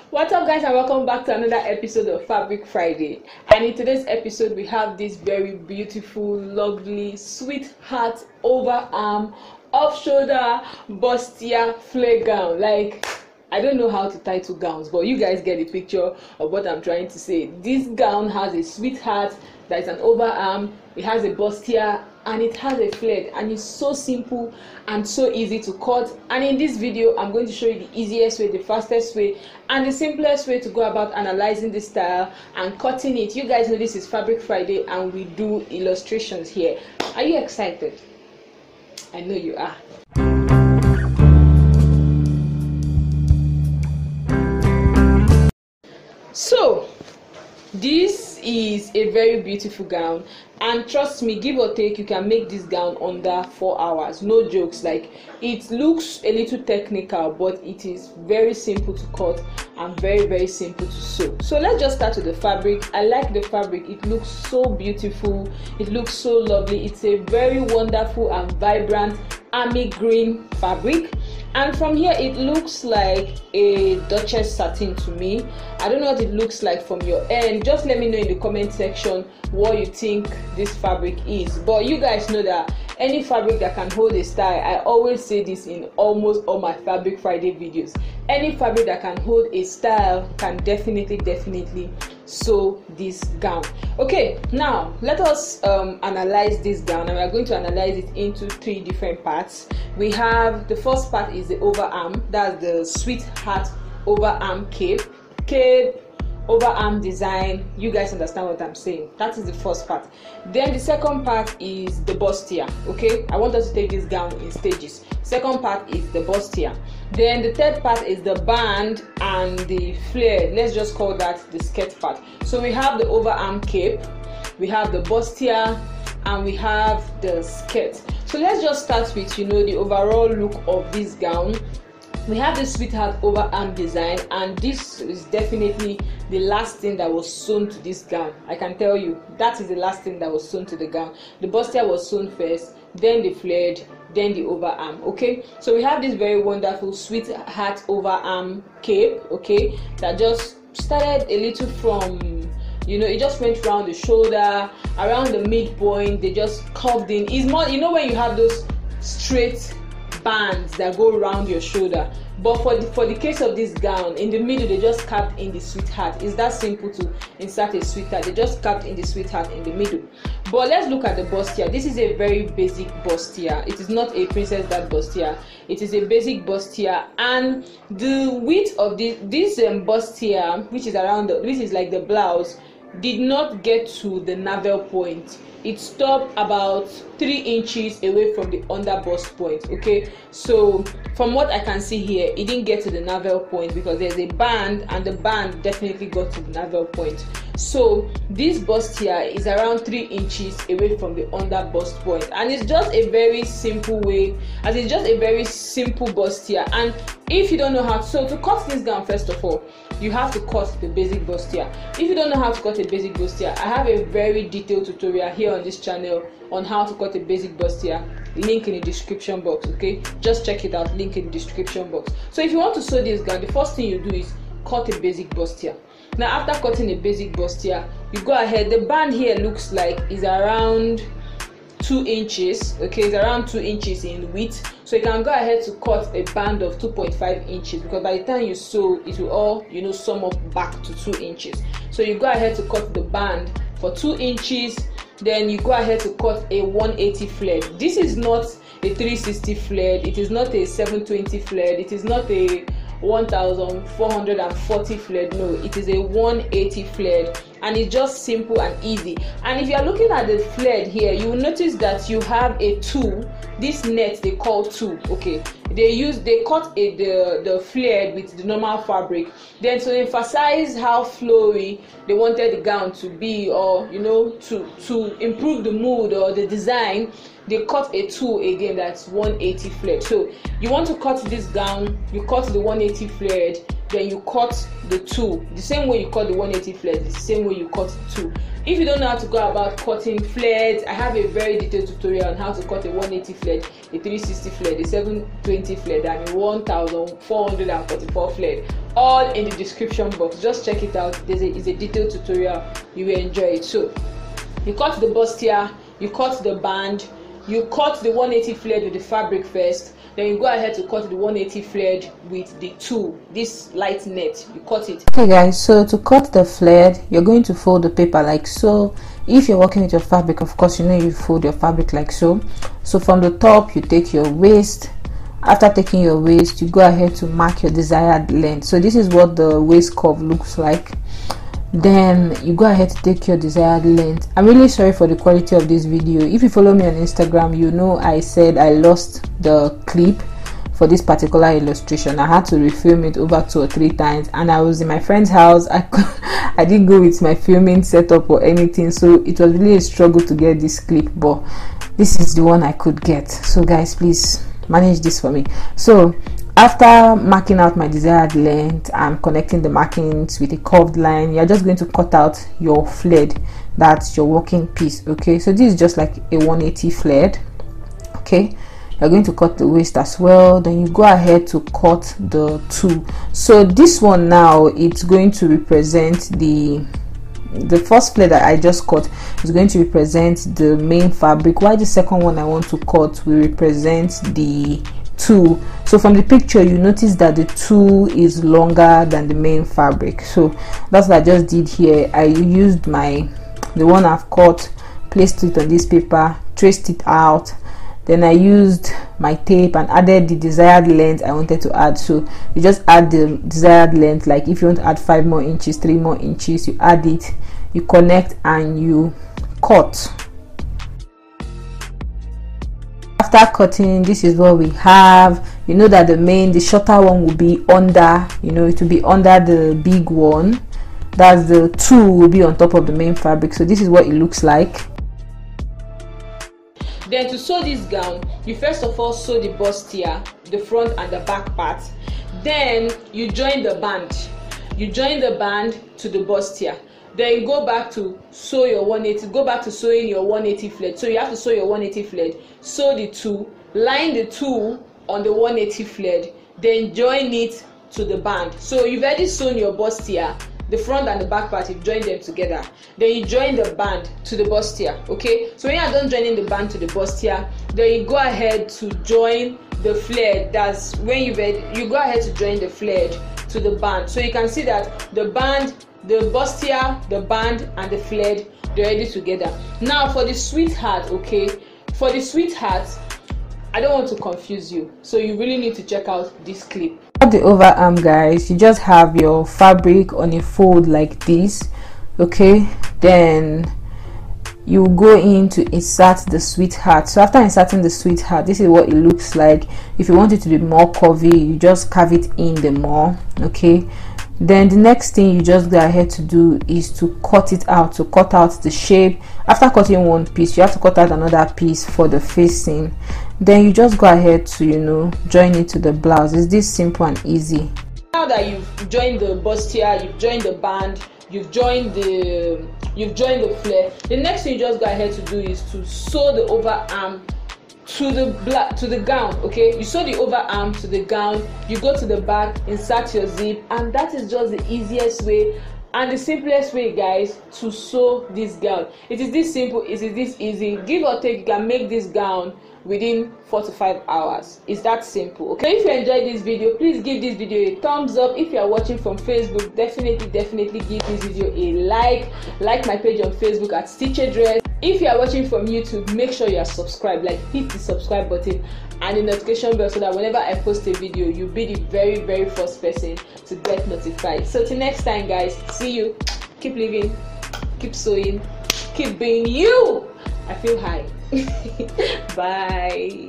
What's up, guys, and welcome back to another episode of Fabric Friday. And in today's episode we have this very beautiful, lovely, sweetheart overarm, off shoulder, bustier flare gown. Like, I don't know how to title gowns, but you guys get the picture of what I'm trying to say. This gown has a sweetheart that is an overarm, it has a bustier, and it has a flare, and it's so simple and so easy to cut. And in this video I'm going to show you the easiest way, the fastest way, and the simplest way to go about analyzing this style and cutting it. You guys know this is Fabric Friday and we do illustrations here. Are you excited? I know you are. So this is a very beautiful gown, and trust me, give or take, you can make this gown under 4 hours. No jokes. Like, it looks a little technical, but it is very simple to cut and very simple to sew. So let's just start with the fabric. I like the fabric. It looks so beautiful, it looks so lovely. It's a very wonderful and vibrant army green fabric, and from here it looks like a Duchess satin to me. I don't know what it looks like from your end. Just let me know in the comment section what you think this fabric is. But you guys know that any fabric that can hold a style, I always say this in almost all my Fabric Friday videos, any fabric that can hold a style can definitely sew this gown. Okay, now let us analyze this gown, and we are going to analyze it into 3 different parts. We have the first part is the overarm. That's the sweetheart overarm cape overarm design. You guys understand what I'm saying? That is the first part. Then the second part is the bustier. Okay, I want us to take this gown in stages. Second part is the bustier. Then the third part is the band and the flare. Let's just call that the skirt part. So we have the overarm cape, we have the bustier, and we have the skirt. So let's just start with the overall look of this gown. We have the sweetheart overarm design, and this is definitely the last thing that was sewn to this gown. I can tell you that is the last thing that was sewn to the gown. The bustier was sewn first, then the flared, then the overarm. Okay, so we have this very wonderful sweetheart overarm cape, okay, that just started a little from, it just went around the shoulder, around the midpoint, they just curved in. It's more, when you have those straight bands that go around your shoulder, but for the case of this gown, in the middle they just carved in the sweetheart. It's that simple to insert a sweetheart. They just carved in the sweetheart in the middle. But let's look at the bustier. This is a very basic bustier. It is not a princess that bustier. It is a basic bustier, and the width of this bustier, which is like the blouse, did not get to the navel point. It stopped about 3 inches away from the under bust point. Okay, so from what I can see here, it didn't get to the navel point because there's a band, and the band definitely got to the navel point. So this bustier is around 3 inches away from the under bust point, and it's just a very simple way, as it's just a very simple bustier. And if you don't know how to cut this gown, first of all, you have to cut the basic bustier. If you don't know how to cut a basic bustier, I have a very detailed tutorial here on this channel on how to cut a basic bustier. Link in the description box. Okay, just check it out. Link in the description box. So if you want to sew this gown, the first thing you do is cut a basic bustier. Now after cutting a basic bustier, you go ahead. The band here looks like is around 2 inches. Okay, it's around 2 inches in width, so you can go ahead to cut a band of 2.5 inches, because by the time you sew, it will all sum up back to 2 inches. So you go ahead to cut the band for 2 inches. Then you go ahead to cut a 180 flared. This is not a 360 flared, it is not a 720 flared, it is not a 1440 flared. No, it is a 180 flared, and it's just simple and easy. And if you are looking at the flared here, you will notice that you have a tulle. This net they call tulle. Okay, they cut the flared with the normal fabric. Then to emphasize how flowy they wanted the gown to be, or to improve the mood or the design, they cut a tulle again that's 180 flared. So you want to cut this gown, you cut the 180 flared, then you cut the tulle. The same way you cut the 180 flared, the same way you cut the tulle. If you don't know how to go about cutting flared, I have a very detailed tutorial on how to cut a 180 flared, a 360 flared, a 720 flared, and a 1444 flared. all in the description box. Just check it out. It's a detailed tutorial. You will enjoy it. So you cut the bustier, you cut the band, you cut the 180 flared with the fabric first, then you go ahead to cut the 180 flared with the tulle, this light net. You cut it. Okay guys, so to cut the flared, you're going to fold the paper like so. If you're working with your fabric, of course, you know you fold your fabric like so. So from the top you take your waist. After taking your waist, you go ahead to mark your desired length. So this is what the waist curve looks like. Then you go ahead to take your desired length. I'm really sorry for the quality of this video. If you follow me on Instagram, you know I said I lost the clip for this particular illustration. I had to refilm it over 2 or 3 times, and I was in my friend's house. I didn't go with my filming setup or anything, so it was really a struggle to get this clip, but this is the one I could get. So guys, please manage this for me. So after marking out my desired length and connecting the markings with a curved line, you're just going to cut out your flared. That's your working piece. Okay, so this is just like a 180 flared. Okay, you're going to cut the waist as well. Then you go ahead to cut the tulle. So this one now, it's going to represent the first flare that I just cut is going to represent the main fabric, while the second one I want to cut will represent the tulle. So from the picture you notice that the tulle is longer than the main fabric. So that's what I just did here. I used the one I've cut, placed it on this paper, traced it out, then I used my tape and added the desired length I wanted to add. So you just add the desired length. Like if you want to add 5 more inches, 3 more inches, you add it, you connect, and you cut. After cutting, this is what we have. You know that the shorter one will be under, you know, it will be under the big one. That's the tulle will be on top of the main fabric. So this is what it looks like. Then to sew this gown, you first of all sew the bustier, the front and the back part. Then you join the band. You join the band to the bustier. Then you go back to sew your 180. Go back to sewing your 180 flared. So you have to sew your 180 flared. Sew the tulle, line the tulle on the 180 flared. Then join it to the band. So you've already sewn your bustier, the front and the back part, you've joined them together. Then you join the band to the bustier. Okay, so when you're done joining the band to the bustier, then you go ahead to join the flared. That's when you go ahead to join the flared to the band. So you can see that the band, the bustier, the band and the flared, they're already together. Now for the sweetheart, okay, for the sweetheart, I don't want to confuse you, so you really need to check out this clip. For the overarm, guys, you just have your fabric on a fold like this. Okay, then you go in to insert the sweetheart. So after inserting the sweetheart, this is what it looks like. If you want it to be more curvy, you just carve it in the more. Okay, then the next thing you just go ahead to do is to cut it out, to cut out the shape. After cutting one piece, you have to cut out another piece for the facing. Then you just go ahead to, you know, join it to the blouse. It's this simple and easy. Now that you've joined the bustier, you've joined the band, you've joined the flare, the next thing you just go ahead to do is to sew the overarm to the gown. Okay, you sew the overarm to the gown, you go to the back, insert your zip, and that is just the easiest way and the simplest way, guys, to sew this gown. It is this simple, it is this easy. Give or take, you can make this gown within 4 to 5 hours. It's that simple. Okay, if you enjoyed this video, please give this video a thumbs up. If you are watching from Facebook, definitely give this video a like my page on Facebook at Stitchadress. If you are watching from YouTube, make sure you are subscribed. Like, hit the subscribe button and the notification bell so that whenever I post a video, you'll be the very first person to get notified. So till next time, guys, see you. Keep living, keep sewing, keep being you. I feel high. Bye.